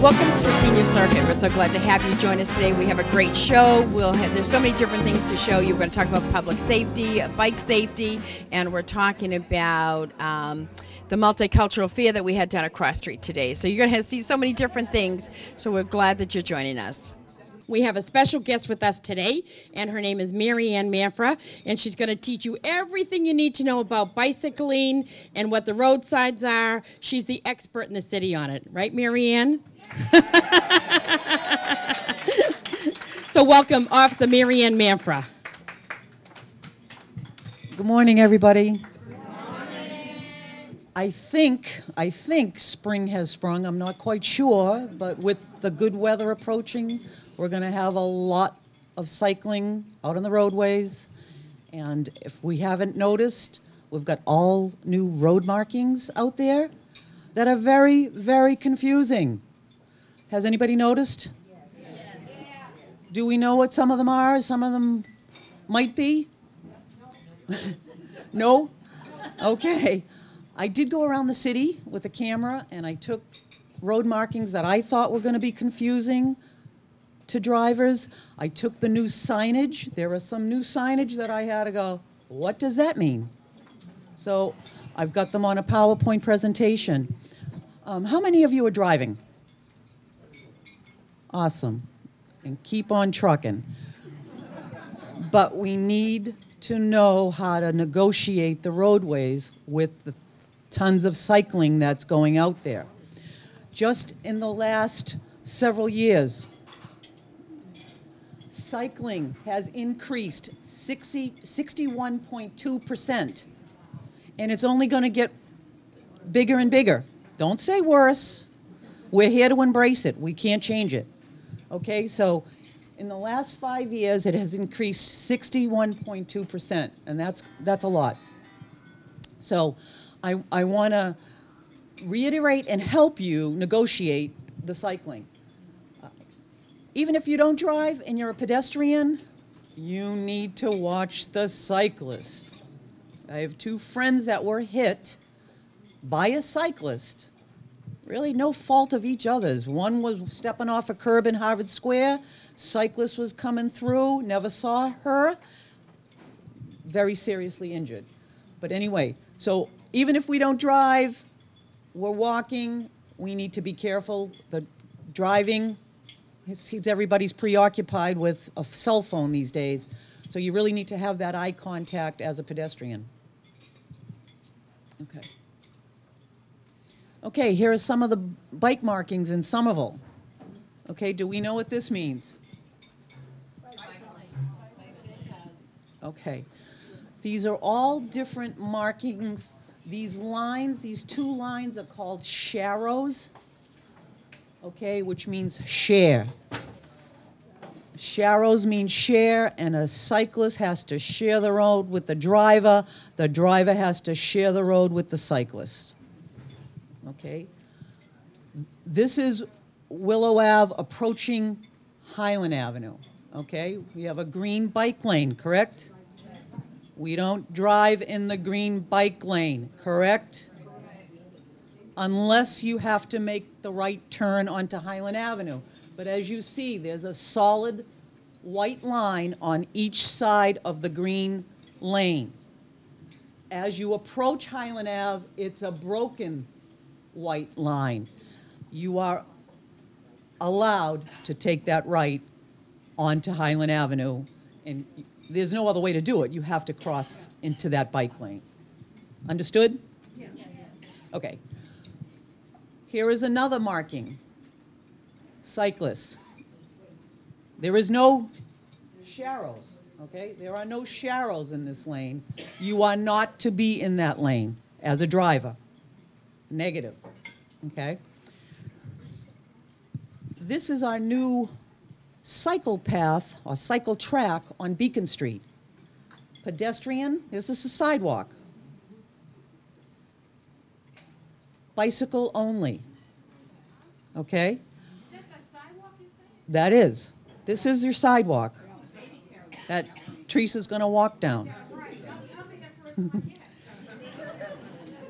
Welcome to Senior Circuit. We're so glad to have you join us today. We have a great show. There's so many different things to show you. We're going to talk about public safety, bike safety, and we're talking about the multicultural fair that we had down at Cross Street today. So you're going to see so many different things. So we're glad that you're joining us. We have a special guest with us today, and her name is Marianne Manfra, and she's going to teach you everything you need to know about bicycling and what the roadsides are. She's the expert in the city on it. Right, Marianne? So welcome, Officer Marianne Manfra. Good morning, everybody. Good morning. I think spring has sprung. I'm not quite sure, but with the good weather approaching, we're going to have a lot of cycling out on the roadways. And if we haven't noticed, we've got all new road markings out there that are very, very confusing. Has anybody noticed? Yes. Do we know what some of them are? Some of them might be? No? Okay. I did go around the city with a camera, and I took road markings that I thought were going to be confusing to drivers. I took the new signage. There are some new signage that I had to go, what does that mean? So I've got them on a PowerPoint presentation. How many of you are driving? Awesome. And keep on trucking. But we need to know how to negotiate the roadways with the tons of cycling that's going out there. Just in the last several years, cycling has increased 61.2%, and it's only going to get bigger and bigger. Don't say worse. We're here to embrace it. We can't change it. Okay, so in the last 5 years, it has increased 61.2%, and that's a lot. So I want to reiterate and help you negotiate the cycling. Even if you don't drive and you're a pedestrian, you need to watch the cyclist. I have two friends that were hit by a cyclist. Really no fault of each other's. One was stepping off a curb in Harvard Square. Cyclist was coming through, never saw her. Very seriously injured. But anyway, so even if we don't drive, we're walking, we need to be careful. The driving, it seems everybody's preoccupied with a cell phone these days. So you really need to have that eye contact as a pedestrian. Okay. Okay, here are some of the bike markings in Somerville. Okay, do we know what this means? Okay. These are all different markings. These lines, these two lines are called sharrows, okay, which means share. Sharrows mean share, and a cyclist has to share the road with the driver. The driver has to share the road with the cyclist. Okay. This is Willow Ave approaching Highland Avenue. Okay. We have a green bike lane, correct? We don't drive in the green bike lane, correct? Unless you have to make the right turn onto Highland Avenue. But as you see, there's a solid white line on each side of the green lane. As you approach Highland Ave, it's a broken white line. You are allowed to take that right onto Highland Avenue, and there's no other way to do it. You have to cross into that bike lane. Understood? Yeah. Okay. Here is another marking. Cyclists. There is no sharrows, okay? There are no sharrows in this lane. You are not to be in that lane as a driver. Negative, okay? This is our new cycle path or cycle track on Beacon Street. Pedestrian, this is a sidewalk. Bicycle only, okay? That's a sidewalk, you say? That is. This is your sidewalk that Teresa's going to walk down.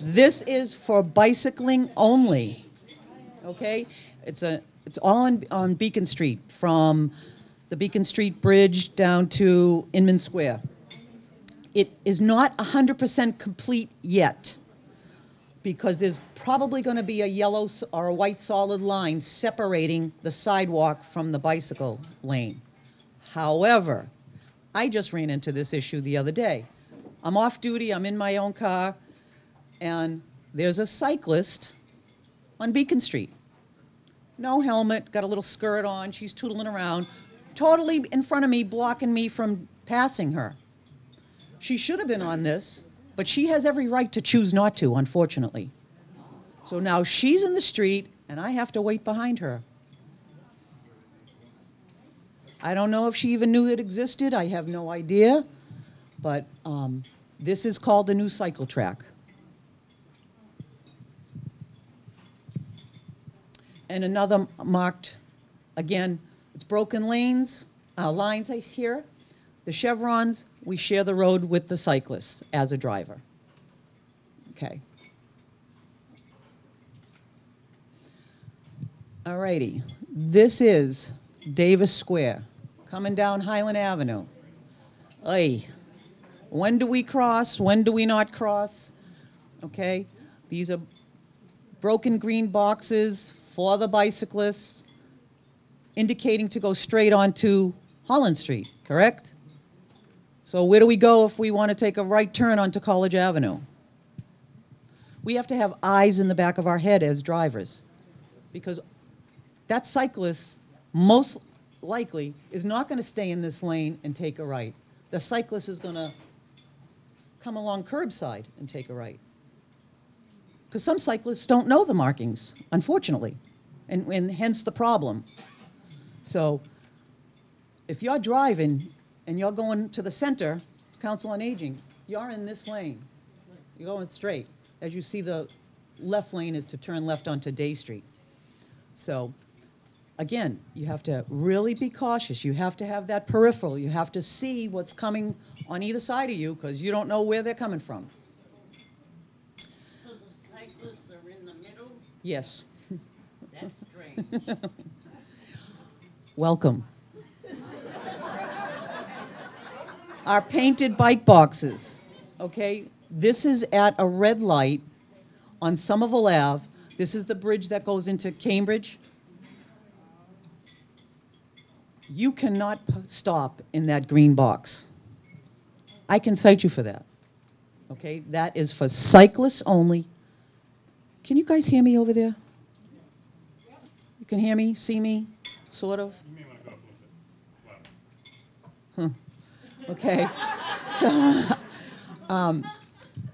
This is for bicycling only, okay? It's a It's all on Beacon Street, from the Beacon Street Bridge down to Inman Square. It is not 100% complete yet, because there's probably going to be a yellow or a white solid line separating the sidewalk from the bicycle lane. However, I just ran into this issue the other day. I'm off duty, I'm in my own car, and there's a cyclist on Beacon Street. No helmet, got a little skirt on, she's tootling around, totally in front of me, blocking me from passing her. She should have been on this, but she has every right to choose not to, unfortunately. So now she's in the street, and I have to wait behind her. I don't know if she even knew it existed. I have no idea. But this is called the new cycle track. And another marked, again, it's broken lanes, lines here. The chevrons, we share the road with the cyclist as a driver. Okay. All righty. This is Davis Square, coming down Highland Avenue. Ay. When do we cross? When do we not cross? Okay. These are broken green boxes for the bicyclists, indicating to go straight onto Holland Street, correct? So where do we go if we want to take a right turn onto College Avenue? We have to have eyes in the back of our head as drivers, because that cyclist most likely is not going to stay in this lane and take a right. The cyclist is going to come along curbside and take a right. Because some cyclists don't know the markings, unfortunately, and hence the problem. So if you're driving and you're going to the center, Council on Aging, you're in this lane. You're going straight. As you see, the left lane is to turn left onto Day Street. So again, you have to really be cautious. You have to have that peripheral. You have to see what's coming on either side of you, because you don't know where they're coming from. So the cyclists are in the middle? Yes. That's strange. Welcome. Our painted bike boxes, okay? This is at a red light on Somerville Ave. This is the bridge that goes into Cambridge. You cannot stop in that green box. I can cite you for that, okay? That is for cyclists only. Can you guys hear me over there? You can hear me, see me, sort of? You may want to go up a little bit louder. Okay,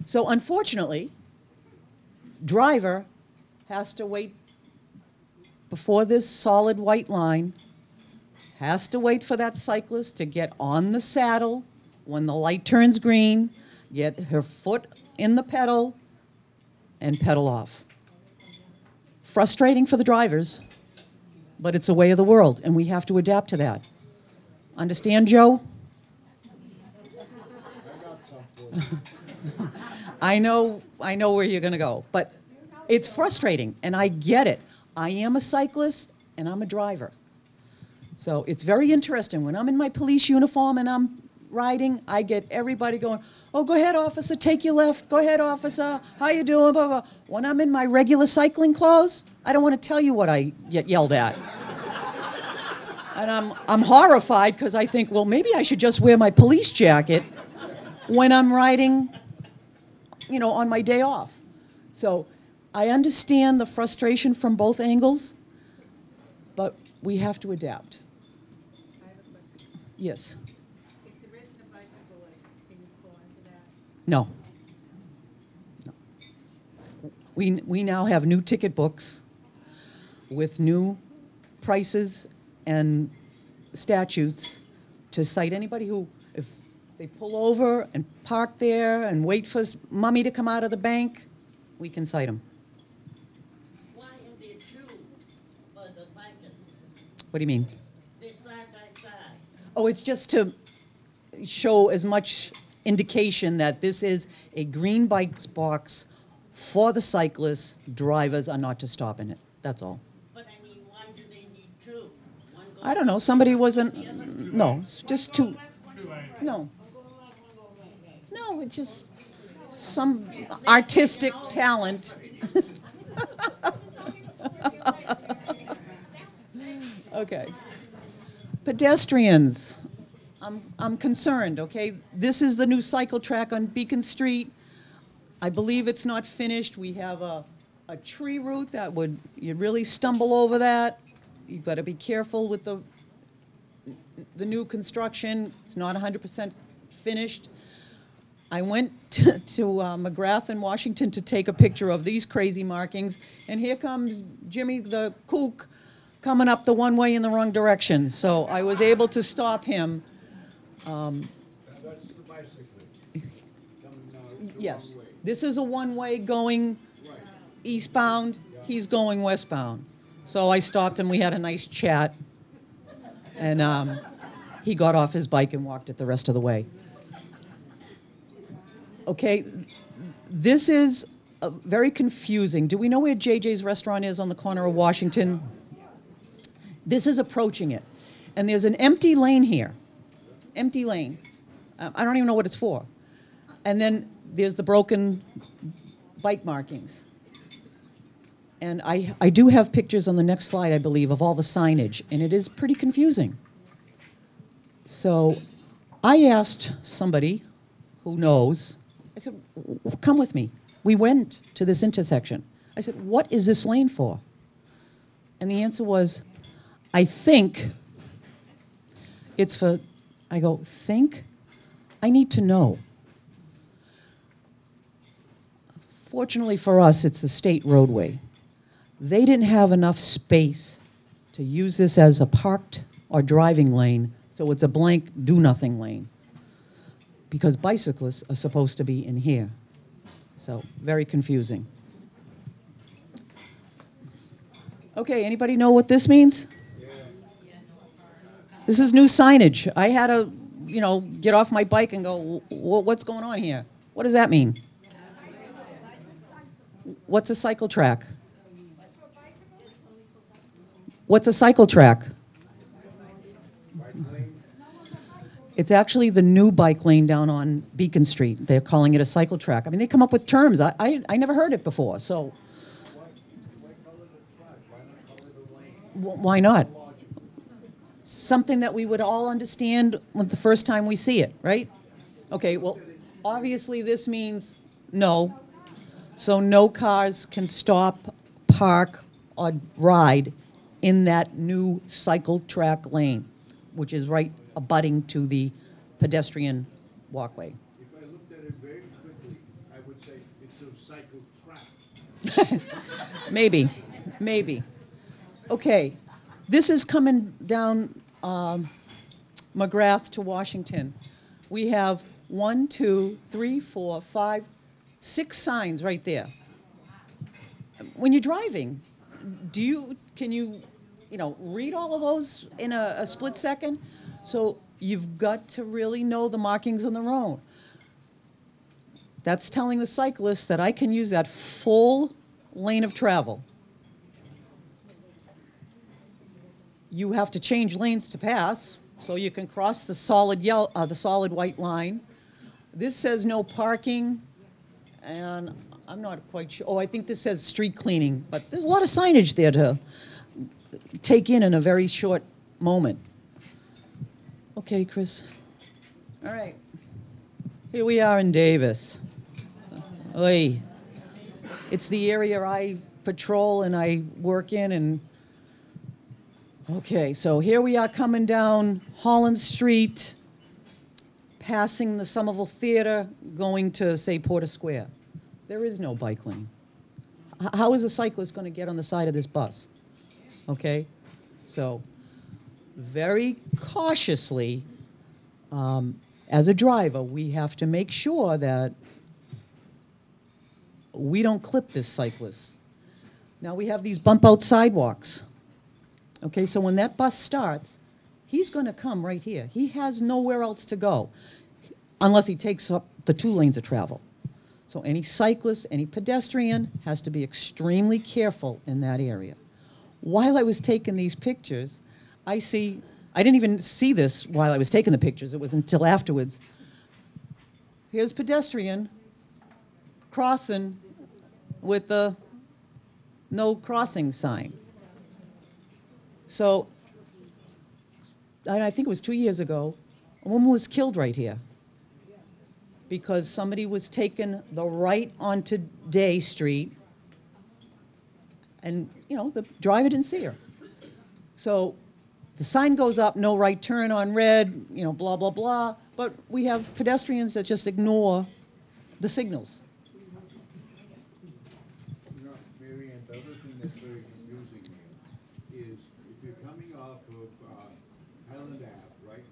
so unfortunately, driver has to wait before this solid white line, has to wait for that cyclist to get on the saddle when the light turns green, get her foot in the pedal, and pedal off. Frustrating for the drivers, but it's a way of the world, and we have to adapt to that. Understand, Joe? I know where you're going to go, but it's frustrating, and I get it. I am a cyclist, and I'm a driver. So it's very interesting. When I'm in my police uniform and I'm riding, I get everybody going, oh, go ahead, officer, take your left. Go ahead, officer, how you doing, blah, blah. When I'm in my regular cycling clothes, I don't want to tell you what I get yelled at. And I'm horrified, because I think, well, maybe I should just wear my police jacket when I'm riding, you know, on my day off. So I understand the frustration from both angles, but we have to adapt. I have a question. Yes. If there isn't a bicyclist, can you pull into that? No. No. We now have new ticket books with new prices and statutes to cite anybody who, if they pull over and park there and wait for mommy to come out of the bank, we can cite them. Why are there two for the bikers? What do you mean? They're side by side. Oh, it's just to show as much indication that this is a green bike box for the cyclists. Drivers are not to stop in it. That's all. But I mean, why do they I don't know, somebody wasn't, no, it's just too, no. No, it's just some artistic talent. Okay. Pedestrians. I'm concerned, okay? This is the new cycle track on Beacon Street. I believe it's not finished. We have a tree root that you'd really stumble over that. You've got to be careful with the new construction. It's not 100% finished. I went to McGrath in Washington to take a picture of these crazy markings, and here comes Jimmy the kook coming up the one way in the wrong direction. So I was able to stop him. That's the bicyclist coming the Yes, wrong way. this is a one-way going Right. eastbound. He's going westbound. So I stopped him. We had a nice chat, and he got off his bike and walked it the rest of the way. Okay, this is very confusing. Do we know where JJ's restaurant is on the corner of Washington? This is approaching it. And there's an empty lane here. Empty lane. I don't even know what it's for. And then there's the broken bike markings. And I do have pictures on the next slide, I believe, of all the signage. And it is pretty confusing. So I asked somebody who knows, I said, come with me. We went to this intersection. I said, what is this lane for? And the answer was, I think it's for, I go, think? I need to know. Fortunately for us, it's a state roadway. They didn't have enough space to use this as a parked or driving lane, so it's a blank do-nothing lane. Because bicyclists are supposed to be in here. So, very confusing. Okay, anybody know what this means? This is new signage. I had to, get off my bike and go, what's going on here? What does that mean? What's a cycle track? What's a cycle track? It's actually the new bike lane down on Beacon Street. They're calling it a cycle track. I mean, they come up with terms. I never heard it before, so. Why call it a track? Why not call it a lane? Why not? Logical. Something that we would all understand the first time we see it, right? Okay, well, obviously this means no. So no cars can stop, park, or ride in that new cycle track lane, which is right abutting to the pedestrian walkway. If I looked at it very quickly, I would say it's a cycle track. Maybe. Okay, this is coming down McGrath to Washington. We have 1, 2, 3, 4, 5, 6 signs right there. When you're driving, can you read all of those in a split second? So you've got to really know the markings on the road. That's telling the cyclist that I can use that full lane of travel. You have to change lanes to pass, so you can cross the solid white line. This says no parking, and I'm not quite sure. Oh, I think this says street cleaning, but there's a lot of signage there to take in a very short moment. Okay, Chris. All right. Here we are in Davis. Oy. It's the area I patrol and I work in, and okay, so here we are coming down Holland Street, passing the Somerville Theater, going to, say, Porter Square. There is no bike lane. How is a cyclist going to get on the side of this bus? Okay, so very cautiously, as a driver, we have to make sure that we don't clip this cyclist. Now we have these bump out sidewalks. Okay, so when that bus starts, he's going to come right here. He has nowhere else to go unless he takes up the 2 lanes of travel. So any cyclist, any pedestrian has to be extremely careful in that area. While I was taking these pictures, I didn't even see this while I was taking the pictures. It was until afterwards. Here's pedestrian crossing with the no crossing sign. So, and I think it was 2 years ago, a woman was killed right here because somebody was taking the right onto Day Street, and the driver didn't see her. So the sign goes up, no right turn on red, blah, blah, blah. But we have pedestrians that just ignore the signals. Marianne, the other thing that's very confusing here is if you're coming off of Highland Ave, right?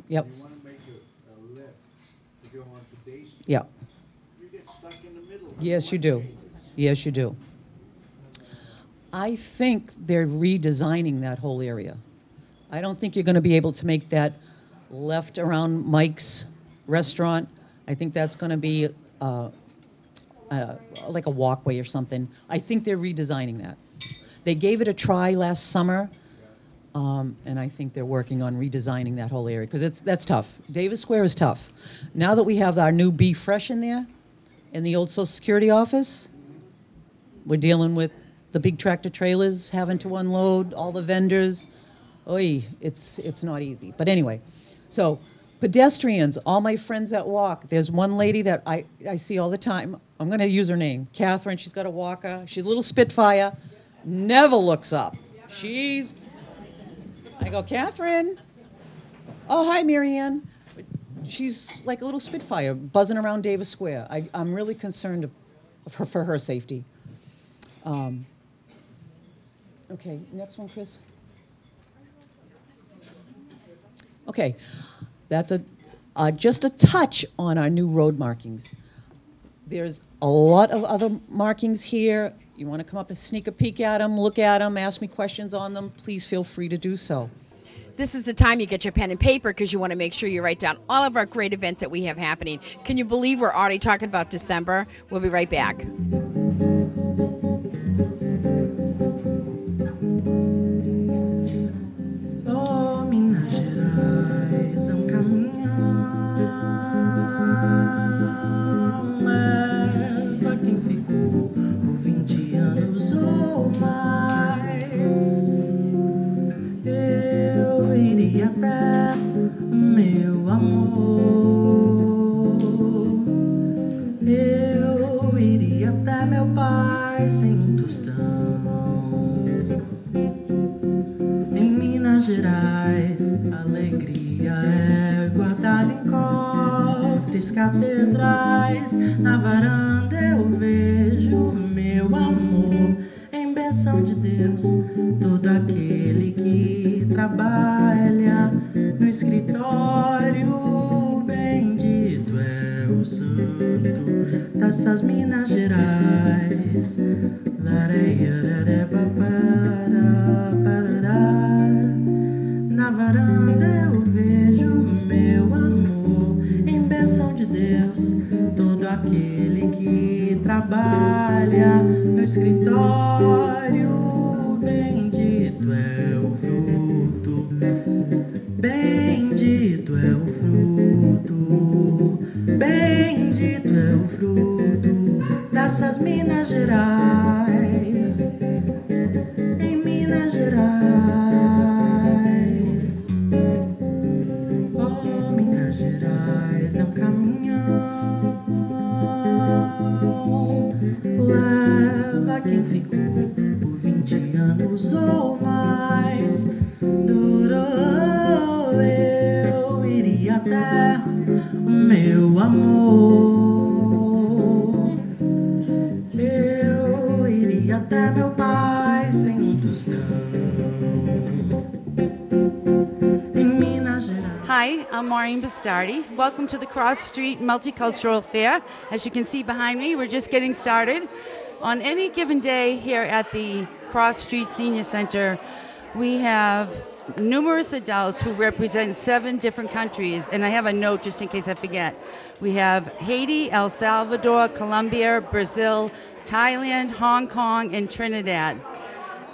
Yep. You want to make a left to go onto Day Street. Yeah. You get stuck in the middle. Yes, you do. Yes, you do. I think they're redesigning that whole area. I don't think you're going to be able to make that left around Mike's restaurant. I think that's going to be like a walkway or something. I think they're redesigning that. They gave it a try last summer, and I think they're working on redesigning that whole area because that's tough. Davis Square is tough. Now that we have our new Be Fresh in there, in the old Social Security office, we're dealing with the big tractor trailers having to unload, all the vendors. Oy, it's not easy. But anyway, so pedestrians, all my friends that walk, there's one lady that I see all the time. I'm going to use her name, Catherine. She's got a walker. She's a little Spitfire, never looks up. I go, Catherine. Oh, hi, Marianne. She's like a little Spitfire buzzing around Davis Square. I'm really concerned for her safety. Okay, next one, Chris. Okay, that's just a touch on our new road markings. There's a lot of other markings here. You want to come up and sneak a peek at them, look at them, ask me questions on them, please feel free to do so. This is the time you get your pen and paper because you want to make sure you write down all of our great events that we have happening. Can you believe we're already talking about December? We'll be right back. Catedrais, na varanda eu vejo meu amor em benção de Deus, todo aquele que trabalha no escritório, bendito é o santo dessas Minas Gerais. Na varanda eu vejo meu amor em benção de Deus, todo aquele que trabalha no escritório, bendito é o fruto, bendito é o fruto, bendito é o fruto dessas Minas Gerais, em Minas Gerais. Oh, Minas Gerais é um caminhão, leva quem ficou por 20 anos ou mais. Durou, eu iria até o meu amor, eu iria até meu pai sem um tostão. Hi, I'm Maureen Bastardi. Welcome to the Cross Street Multicultural Fair. As you can see behind me, we're just getting started. On any given day here at the Cross Street Senior Center, we have numerous adults who represent 7 different countries, and I have a note just in case I forget. We have Haiti, El Salvador, Colombia, Brazil, Thailand, Hong Kong, and Trinidad.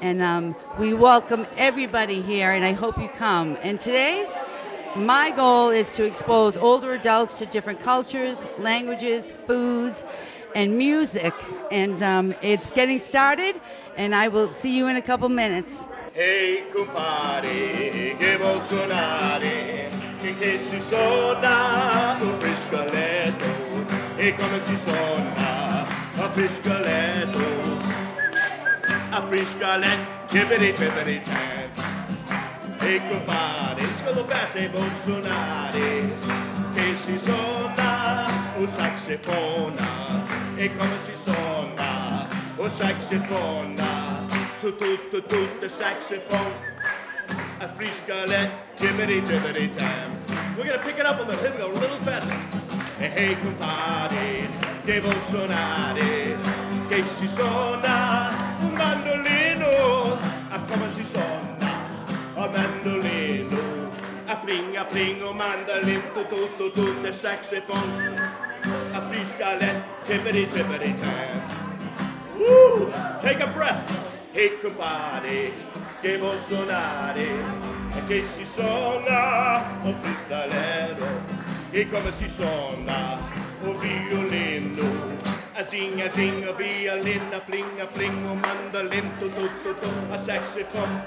And we welcome everybody here, and I hope you come. And today, my goal is to expose older adults to different cultures, languages, foods, and music. And it's getting started, and I will see you in a couple minutes. Hey compare, che vuol suonare, che si suona un friscoletto, e come si suona a friscoletto, jibbity jibbity jab. Hey compare, solo fast e vuol suonare, che si suona un saxofona, e come si suona un saxofona. The saxophone, a friscolet, jibbity jibbity jam. We're gonna pick it up a little. Here we go, a little faster. Hey compadre, che vuol suonare, che si suona un mandolino, a come si suona un mandolino, a pling un mandolino, the saxophone, a friscolet, jibbity jibbity jam. Woo! Take a breath. Hey compare, che vuol suonare, che si suona un freestylero, e come si suona un violino, a sing a violin, a pling un mandolin, a saxophone,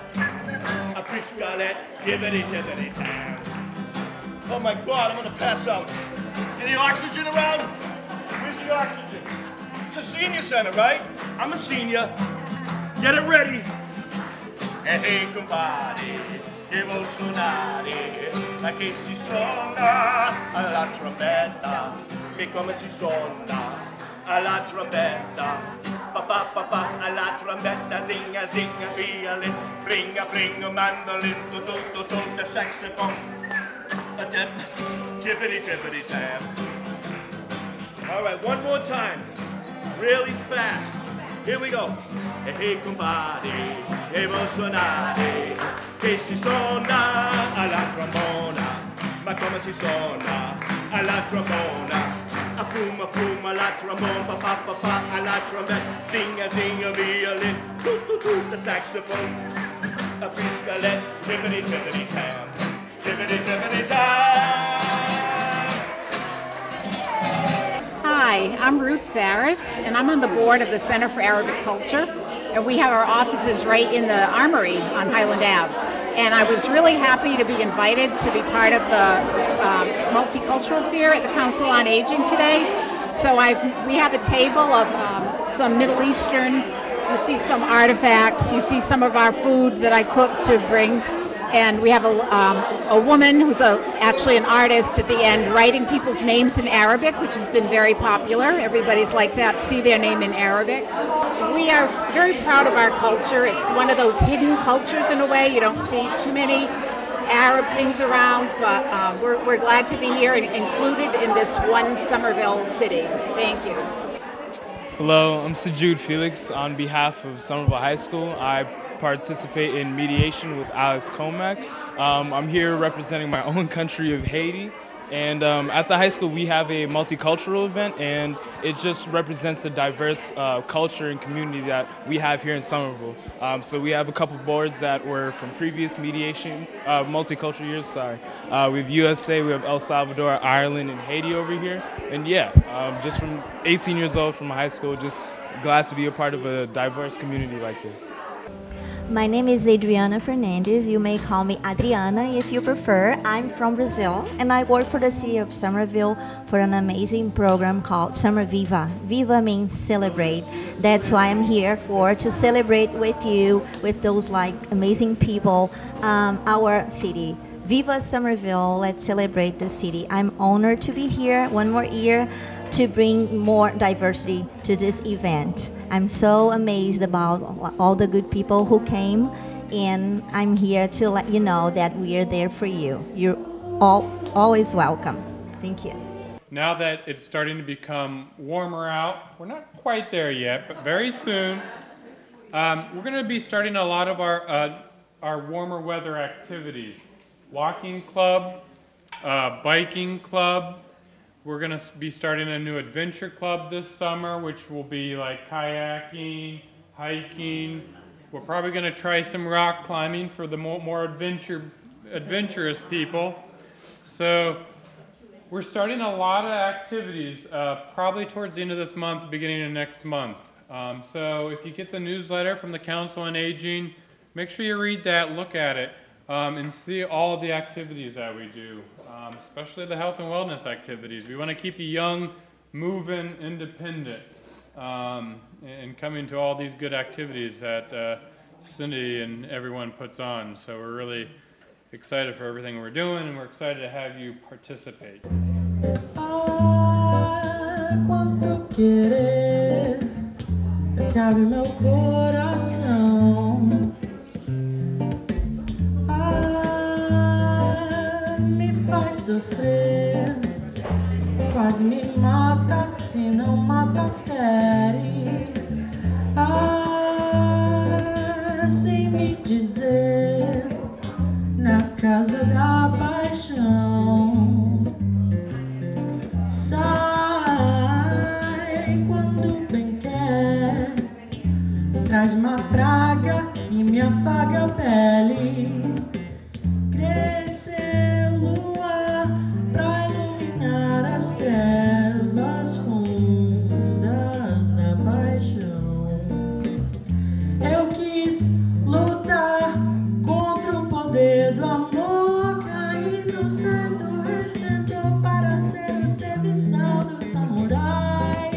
a friscolet, jibbity jibbity jam. Oh my God, I'm gonna pass out. Any oxygen around? Where's the oxygen? It's a senior center, right? I'm a senior. Get it ready. Hey compare, che vuol suonare, che si suona alla trombetta, che come si suona alla trombetta, papà papà alla trombetta, zinga zinga violin, pringa mandolin, tutto the saxophone, jibbity jibbity jam. All right, one more time, really fast. Here we go. Hey compare, che vuol suonare, che si suona alla trombona, ma come si suona alla trombona? A fuma alla trombona, papà papà alla trombetta, zinga violin, the saxophone, a friscolet, jibbity jibbity jam, jibbity jibbity jam. Hi, I'm Ruth Farris, and I'm on the board of the Center for Arabic Culture, and we have our offices right in the Armory on Highland Ave. And I was really happy to be invited to be part of the Multicultural Fair at the Council on Aging today. So we have a table of some Middle Eastern, you see some artifacts, you see some of our food that I cook to bring. And we have a woman who's actually an artist at the end writing people's names in Arabic, which has been very popular. Everybody's like to see their name in Arabic. We are very proud of our culture. It's one of those hidden cultures in a way. You don't see too many Arab things around, but we're glad to be here and included in this one Somerville city. Thank you. Hello, I'm Sajud Felix on behalf of Somerville High School. I participate in mediation with Alice Comac. I'm here representing my own country of Haiti, and at the high school we have a multicultural event, and it just represents the diverse culture and community that we have here in Somerville. So we have a couple boards that were from previous mediation, multicultural years, we have USA, we have El Salvador, Ireland, and Haiti over here. And yeah, just from 18 years old from high school, just glad to be a part of a diverse community like this. My name is Adriana Fernandez. You may call me Adriana if you prefer. I'm from Brazil, and I work for the city of Somerville for an amazing program called Summer Viva. Viva means celebrate. That's why I'm here to celebrate with you, with those like amazing people, our city. Viva Somerville, let's celebrate the city. I'm honored to be here one more year to bring more diversity to this event. I'm so amazed about all the good people who came, and I'm here to let you know that we are there for you. You're always welcome. Thank you. Now that it's starting to become warmer out, we're not quite there yet, but very soon, we're going to be starting a lot of our warmer weather activities. Walking club, biking club. We're going to be starting a new adventure club this summer, which will be like kayaking, hiking, We're probably going to try some rock climbing for the more adventurous people. So we're starting a lot of activities probably towards the end of this month, beginning of next month. So if you get the newsletter from the Council on Aging, make sure you read that, look at it, and see all the activities that we do, especially the health and wellness activities. We want to keep you young, moving, independent, and coming to all these good activities that Cindy and everyone puts on. So we're really excited for everything we're doing, and we're excited to have you participate. Quanto querer cabe meu coração. Me faz sofrer, quase me mata, se não mata, fere. Sem me dizer, na casa da paixão. Sai quando bem quer, traz uma praga e me afaga a pele. Crescer lua pra iluminar as trevas fundas da paixão. Eu quis lutar contra o poder do amor, cair nos céus do vencedor para ser o serviçal do samurai.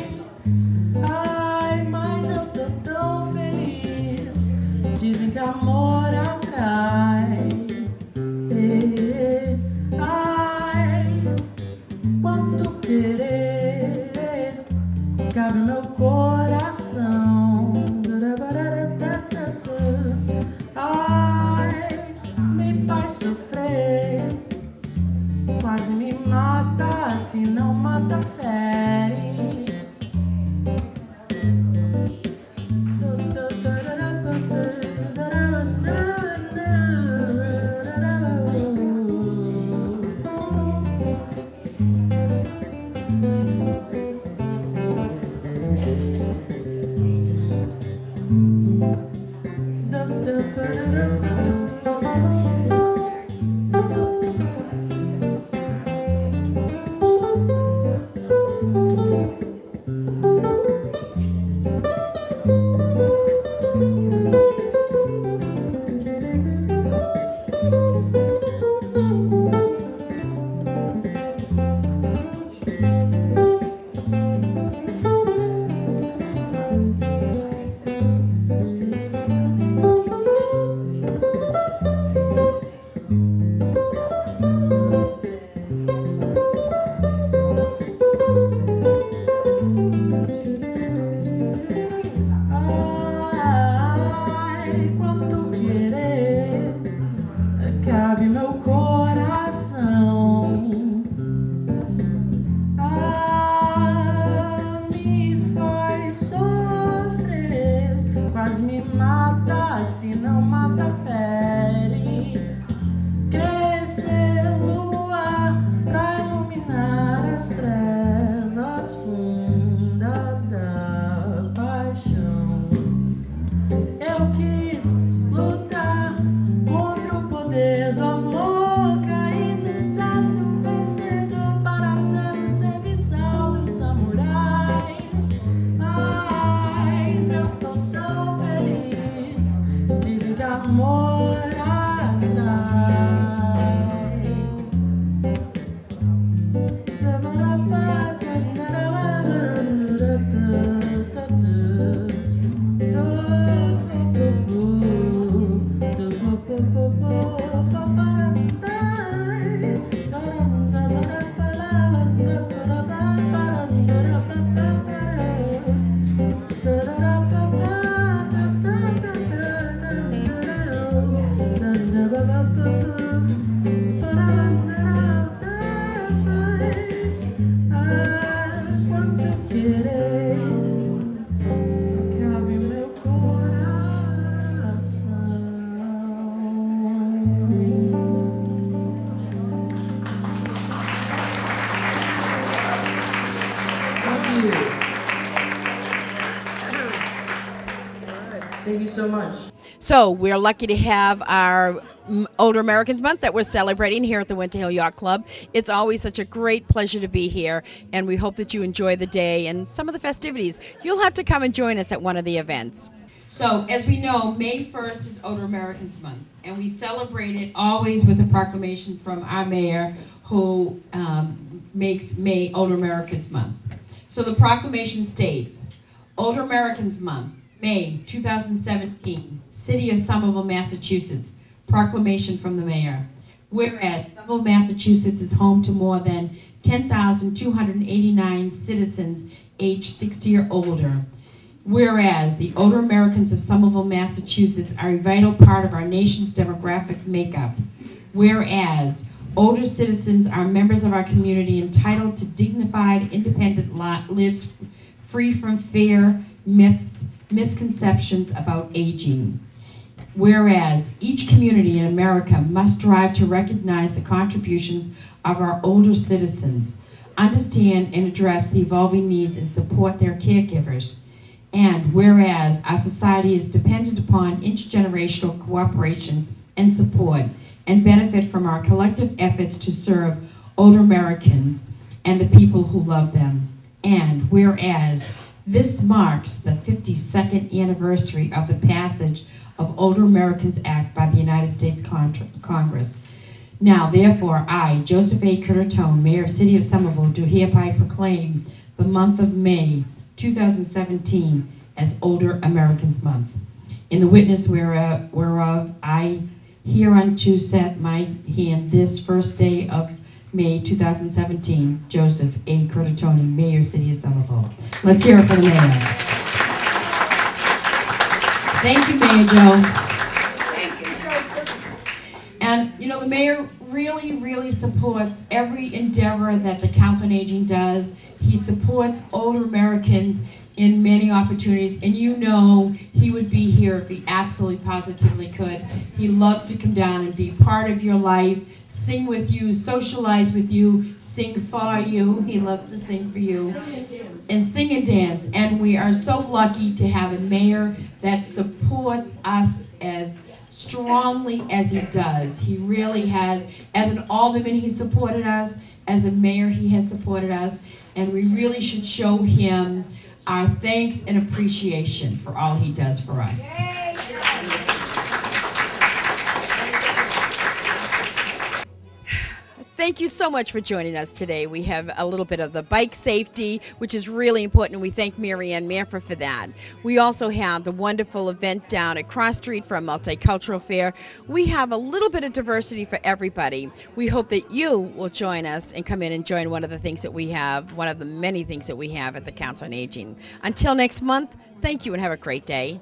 Ai, mas eu tô tão feliz, dizem que amor atrai. Ai, quanto querer cabe meu coração. Ai, me faz sofrer, quase me mata, se não mata, fere. Thank you so much. So we're lucky to have our Older Americans Month that we're celebrating here at the Winter Hill Yacht Club. It's always such a great pleasure to be here, and we hope that you enjoy the day and some of the festivities. You'll have to come and join us at one of the events. So, as we know, May 1st is Older Americans Month, and we celebrate it always with a proclamation from our mayor who makes May Older Americans Month. So the proclamation states, Older Americans Month, May 2017, City of Somerville, Massachusetts, proclamation from the mayor. Whereas Somerville, Massachusetts is home to more than 10,289 citizens aged 60 or older. Whereas the older Americans of Somerville, Massachusetts are a vital part of our nation's demographic makeup. Whereas older citizens are members of our community entitled to dignified, independent lives free from fear, myths, misconceptions about aging. Whereas each community in America must strive to recognize the contributions of our older citizens, understand and address the evolving needs and support their caregivers. And whereas our society is dependent upon intergenerational cooperation and support and benefit from our collective efforts to serve older Americans and the people who love them. And whereas this marks the 52nd anniversary of the passage of Older Americans Act by the United States Congress. Now, therefore, I, Joseph A. Curtatone, Mayor of City of Somerville, do hereby proclaim the month of May 2017 as Older Americans Month. In the witness whereof I hereunto set my hand this first day of May 2017, Joseph A. Curtatone, Mayor, City of Somerville. Let's hear it for the mayor. Thank you, Mayor Joe. Thank you, Joseph. And you know, the mayor really supports every endeavor that the Council on Aging does. He supports older Americans in many opportunities, and you know he would be here if he absolutely positively could. He loves to come down and be part of your life, sing with you, socialize with you, sing for you. He loves to sing for you. And sing and dance. And we are so lucky to have a mayor that supports us as strongly as he does. He really has. As an alderman, he supported us. As a mayor, he has supported us. And we really should show him our thanks and appreciation for all he does for us. Thank you so much for joining us today. We have a little bit of the bike safety, which is really important, and we thank Marianne Manfra for that. We also have the wonderful event down at Cross Street for a multicultural fair. We have a little bit of diversity for everybody. We hope that you will join us and come in and join one of the things that we have, one of the many things that we have at the Council on Aging. Until next month, thank you and have a great day.